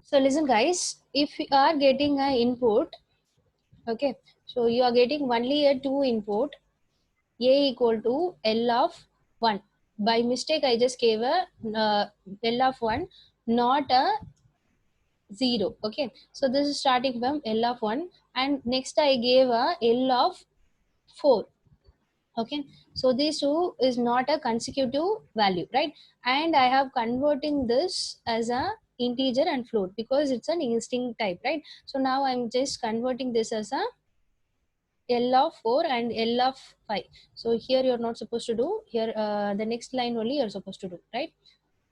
So listen guys, if you are getting a input, okay, so you are getting only a 2 input, a equal to L of 1. By mistake I just gave a L of 1, not a 0. Okay, so this is starting from L of 1 and next I gave a L of 4. Okay, so these two is not a consecutive value, right? And I have converting this as a integer and float because it's an string type, right? So now I'm just converting this as a L of 4 and L of 5. So here you're not supposed to do here, the next line only you're supposed to do, right?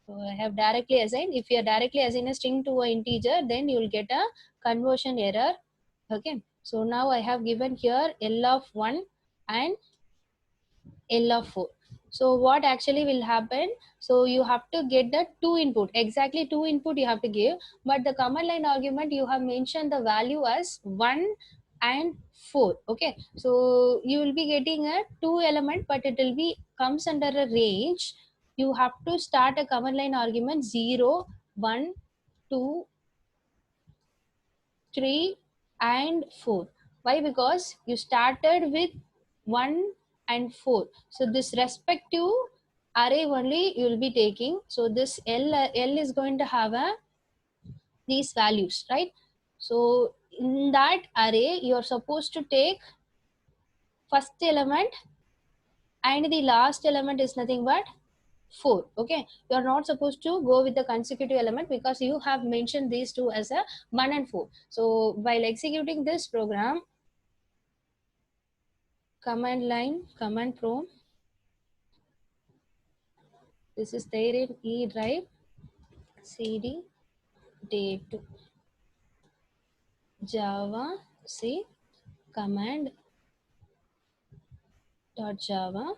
So I have directly assigned. If you are directly assign a string to an integer, then you will get a conversion error. Okay, so now I have given here L of 1 and L of 4. So what actually will happen, so you have to get the 2 input, exactly 2 input you have to give, but the command line argument you have mentioned the value as 1 and 4. Okay, so you will be getting a 2 element, but it will be comes under a range. You have to start a command line argument 0, 1, 2, 3 and 4. Why? Because you started with 1 and 4. So this respective array only you will be taking. So this L is going to have these values, right? So in that array you are supposed to take first element and the last element is nothing but 4. Okay, you are not supposed to go with the consecutive element because you have mentioned these two as a 1 and 4. So while executing this program, command line, command prompt, this is there in E drive, cd day2 java c command dot java.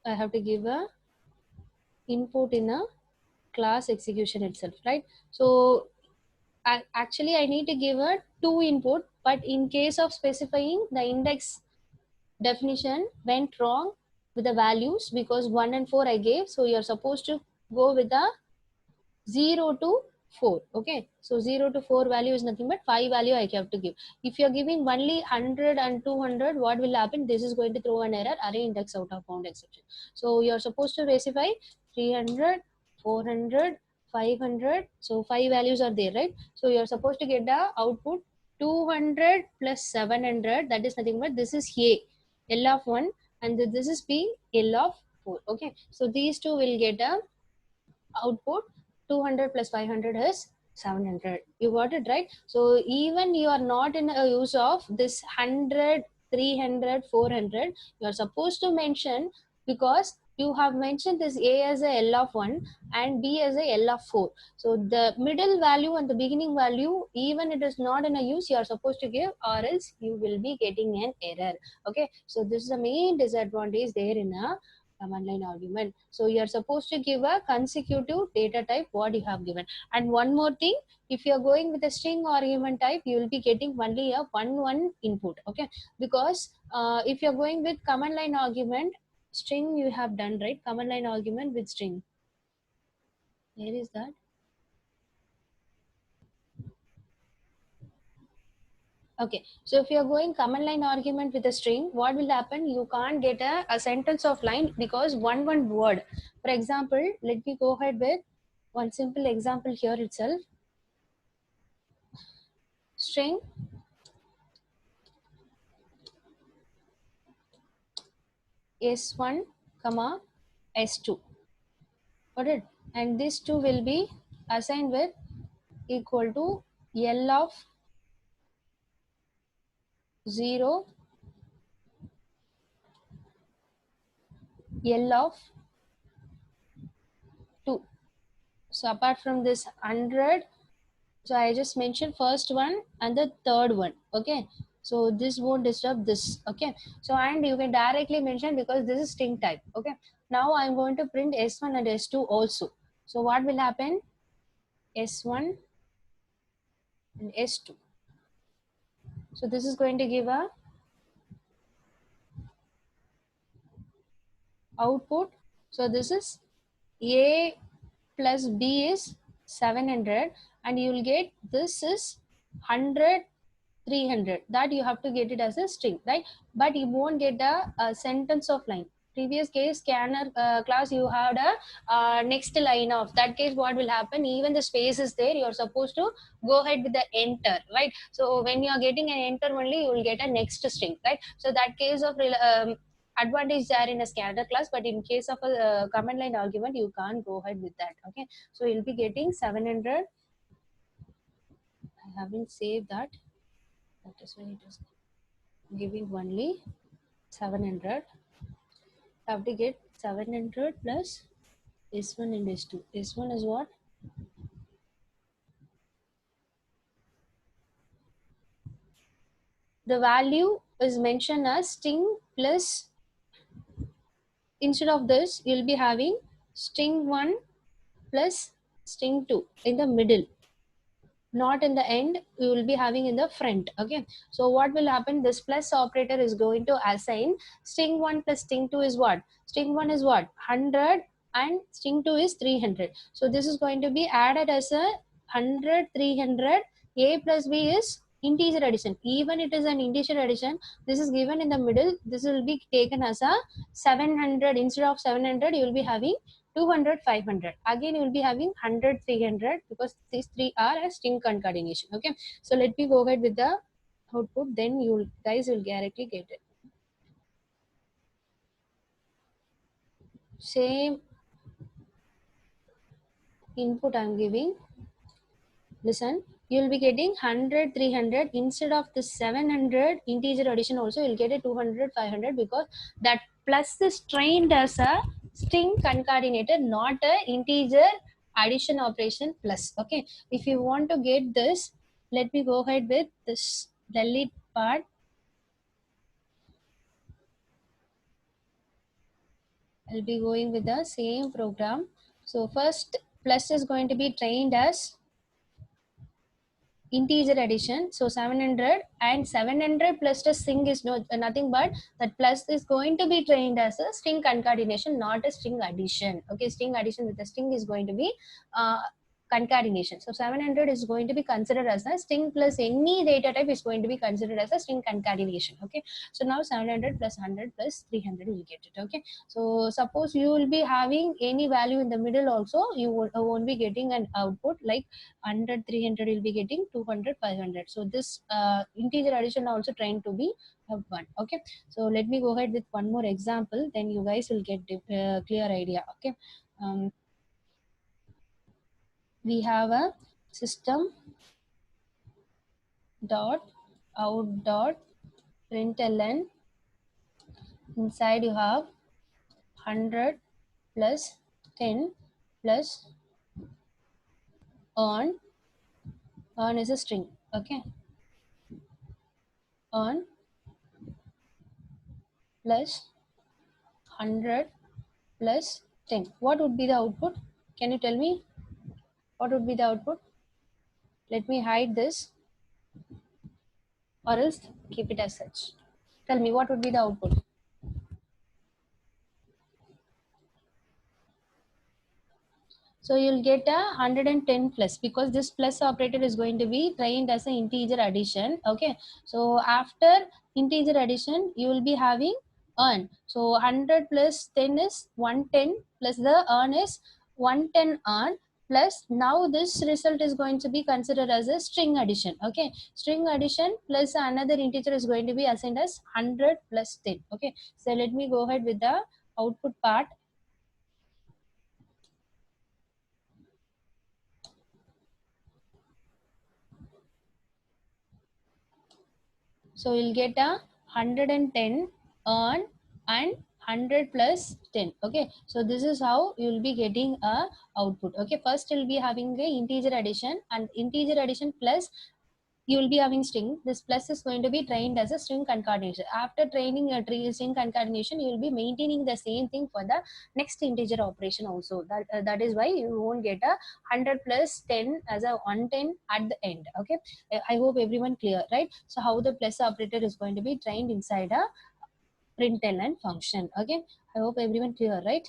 I have to give a input in a class execution itself, right? So actually I need to give a 2 input, but in case of specifying the index definition went wrong with the values because 1 and 4 I gave, so you're supposed to go with the 0 to 4. Okay, so 0 to 4 value is nothing but 5 value I have to give. If you're giving only 100 and 200, what will happen? This is going to throw an error, array index out of bound exception. So you're supposed to specify 300, 400, 500. So 5 values are there, right? So you're supposed to get the output 200 plus 700, that is nothing but this is A, L of 1, and this is B, L of 4. Okay, so these two will get a output 200 plus 500 is 700. You got it, right? So even you are not in a use of this 100, 300, 400, you are supposed to mention because you have mentioned this A as a L of 1 and B as a L of 4. So the middle value and the beginning value, even it is not in a use, you are supposed to give, or else you will be getting an error. Okay, so this is the main disadvantage there in a command line argument. So you are supposed to give a consecutive data type what you have given. And one more thing, if you are going with a string argument type, you will be getting only a 1 input. Okay, because if you are going with command line argument, string you have done, right? Command line argument with string, where is that? Okay, so if you're going command line argument with a string, what will happen? You can't get a sentence of line because one word. For example, let me go ahead with one simple example here itself. String s1 comma s2. Got it? And these two will be assigned with equal to L of 0, L of 2. So apart from this 100, so I just mentioned first one and the third one. Okay, so this won't disturb this. Okay, so and you can directly mention because this is string type. Okay, now I'm going to print s1 and s2 also. So what will happen? S1 and s2. So this is going to give a output. So this is A plus B is 700, and you will get this is 100, 300. That you have to get it as a string, right? But you won't get a sentence of line. Previous case scanner class, you had a next line of that case. What will happen? Even the space is there, you're supposed to go ahead with the enter, right? So when you are getting an enter only, you will get a next string, right? So that case of advantage there in a scanner class, but in case of a command line argument, you can't go ahead with that. Okay, so you'll be getting 700. I haven't saved that. That is why it is giving only 700. Have to get 700 plus S1 and S2. S1 is what? The value is mentioned as string plus, instead of this, you'll be having string 1 plus string 2 in the middle, not in the end. You will be having in the front. Okay, so what will happen? This plus operator is going to assign string 1 plus string 2 is what? String 1 is what? 100, and string 2 is 300. So this is going to be added as a 100, 300. A plus B is integer addition. Even it is an integer addition, this is given in the middle. This will be taken as a 700. Instead of 700, you will be having 200, 500. Again, you will be having 100, 300, because these three are a string concatenation. Okay, so let me go ahead with the output, then you guys will directly get it. Same input I'm giving. Listen, you will be getting 100, 300. Instead of the 700 integer addition, also you'll get a 200, 500, because that plus is trained as a string concatenator, not a integer addition operation plus. Okay, if you want to get this, let me go ahead with this delete part. I'll be going with the same program. So first, plus is going to be trained as integer addition. So 700, and 700 plus the string is nothing but that plus is going to be trained as a string concatenation, not a string addition. Okay, string addition with a string is going to be uh, concatenation. So 700 is going to be considered as a string plus any data type is going to be considered as a string concatenation. Okay, so now 700 plus 100 plus 300 will get it. Okay, so suppose you will be having any value in the middle also, you won't be getting an output like 100, 300, will be getting 200, 500. So this integer addition also trying to be 1. Okay, so let me go ahead with one more example, then you guys will get clear idea. Okay, um, we have a system dot out dot println. Inside you have 100 plus 10 plus on. On is a string. Okay, on plus 100 plus 10. What would be the output? Can you tell me what would be the output? Let me hide this, or else keep it as such. Tell me what would be the output. So you'll get a 110 plus, because this plus operator is going to be trained as an integer addition. Okay, so after integer addition, you will be having earn. So 100 plus 10 is 110, plus the earn is 110 earn, plus now this result is going to be considered as a string addition. Okay, string addition plus another integer is going to be assigned as 100 plus 10. Okay, so let me go ahead with the output part. So you'll get a 110 earn and 100 plus 10. Okay, so this is how you'll be getting a output. Okay, first you'll be having a integer addition, and integer addition plus you will be having string. This plus is going to be trained as a string concatenation. After training a string concatenation, you will be maintaining the same thing for the next integer operation also. That is why you won't get a 100 plus 10 as a 110 at the end. Okay, I hope everyone clear, right? So how the plus operator is going to be trained inside a println function. Okay, I hope everyone clear, right?